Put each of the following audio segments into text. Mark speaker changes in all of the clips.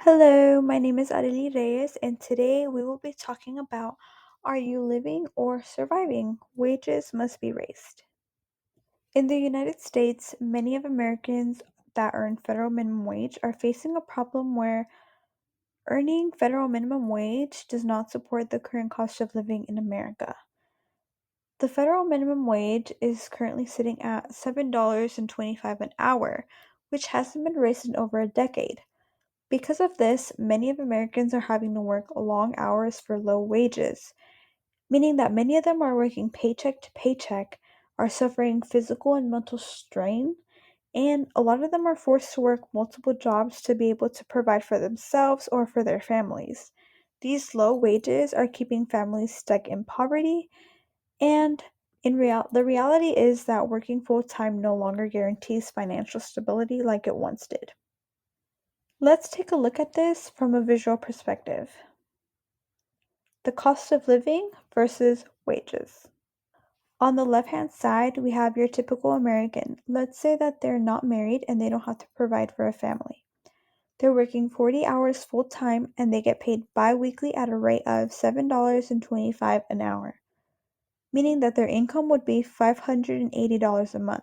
Speaker 1: Hello, my name is Areli Reyes, and today we will be talking about, are you living or surviving? Wages must be raised. In the United States, many of Americans that earn federal minimum wage are facing a problem where earning federal minimum wage does not support the current cost of living in America. The federal minimum wage is currently sitting at $7.25 an hour, which hasn't been raised in over a decade. Because of this, many of Americans are having to work long hours for low wages, meaning that many of them are working paycheck to paycheck, are suffering physical and mental strain, and a lot of them are forced to work multiple jobs to be able to provide for themselves or for their families. These low wages are keeping families stuck in poverty, and the reality is that working full time no longer guarantees financial stability like it once did. Let's take a look at this from a visual perspective. The cost of living versus wages. On the left-hand side, we have your typical American. Let's say that they're not married and they don't have to provide for a family. They're working 40 hours full-time and they get paid bi-weekly at a rate of $7.25 an hour, meaning that their income would be $580 a month.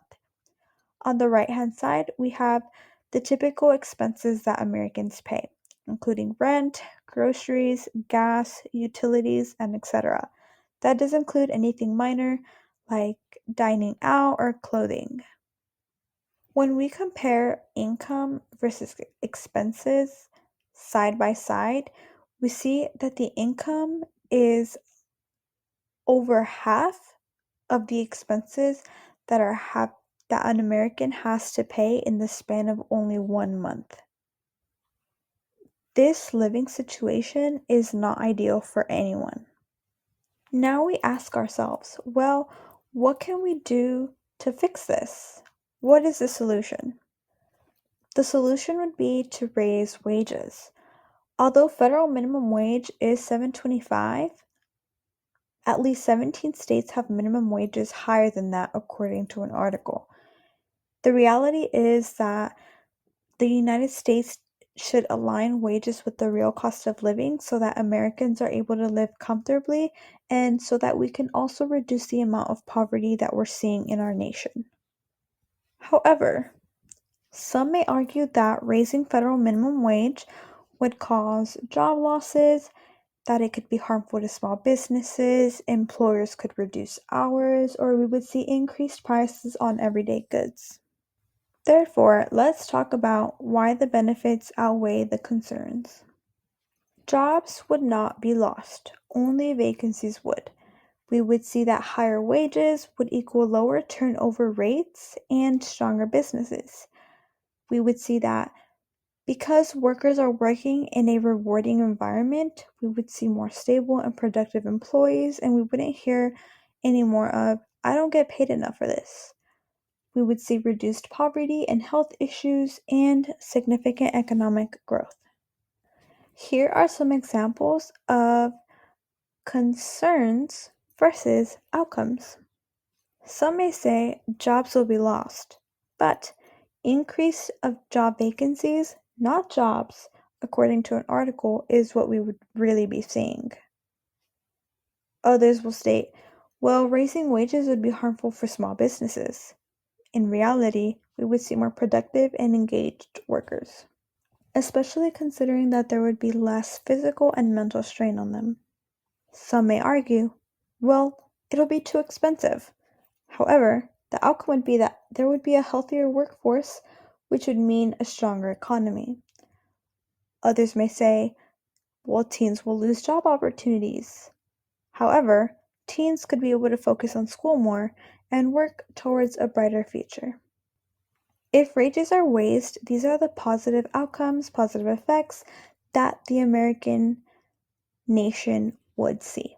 Speaker 1: On the right-hand side, we have the typical expenses that Americans pay, including rent, groceries, gas, utilities, and etc. That does include anything minor like dining out or clothing. When we compare income versus expenses side by side, we see that the income is over half of the expenses that an American has to pay in the span of only 1 month. This living situation is not ideal for anyone. Now we ask ourselves, well, what can we do to fix this? What is the solution? The solution would be to raise wages. Although federal minimum wage is $7.25, at least 17 states have minimum wages higher than that, according to an article. The reality is that the United States should align wages with the real cost of living so that Americans are able to live comfortably and so that we can also reduce the amount of poverty that we're seeing in our nation. However, some may argue that raising federal minimum wage would cause job losses, that it could be harmful to small businesses, employers could reduce hours, or we would see increased prices on everyday goods. Therefore, let's talk about why the benefits outweigh the concerns. Jobs would not be lost, only vacancies would. We would see that higher wages would equal lower turnover rates and stronger businesses. We would see that because workers are working in a rewarding environment, we would see more stable and productive employees, and we wouldn't hear any more of, I don't get paid enough for this. We would see reduced poverty and health issues and significant economic growth. Here are some examples of concerns versus outcomes. Some may say jobs will be lost, but increase of job vacancies, not jobs, according to an article, is what we would really be seeing. Others will state, well, raising wages would be harmful for small businesses. In reality, we would see more productive and engaged workers, especially considering that there would be less physical and mental strain on them. Some may argue, well, it'll be too expensive. However, the outcome would be that there would be a healthier workforce, which would mean a stronger economy. Others may say, well, teens will lose job opportunities. However, teens could be able to focus on school more and work towards a brighter future. If wages are raised, these are the positive outcomes, positive effects that the American nation would see.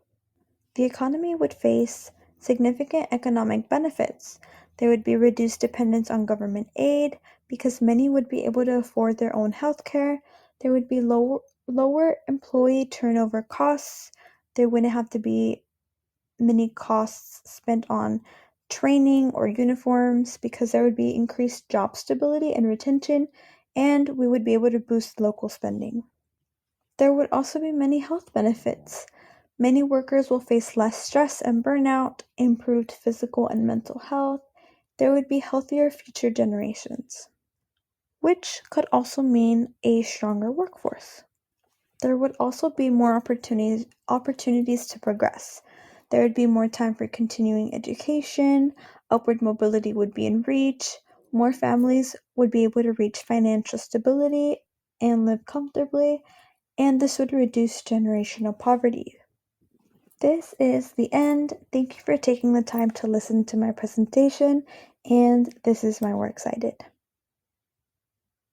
Speaker 1: The economy would face significant economic benefits. There would be reduced dependence on government aid because many would be able to afford their own health care. There would be lower employee turnover costs. There wouldn't have to be many costs spent on training or uniforms because there would be increased job stability and retention, and we would be able to boost local spending. There would also be many health benefits. Many workers will face less stress and burnout, improved physical and mental health. There would be healthier future generations, which could also mean a stronger workforce. There would also be more opportunities to progress. There would be more time for continuing education, upward mobility would be in reach, more families would be able to reach financial stability and live comfortably, and this would reduce generational poverty. This is the end. Thank you for taking the time to listen to my presentation, and this is my works cited.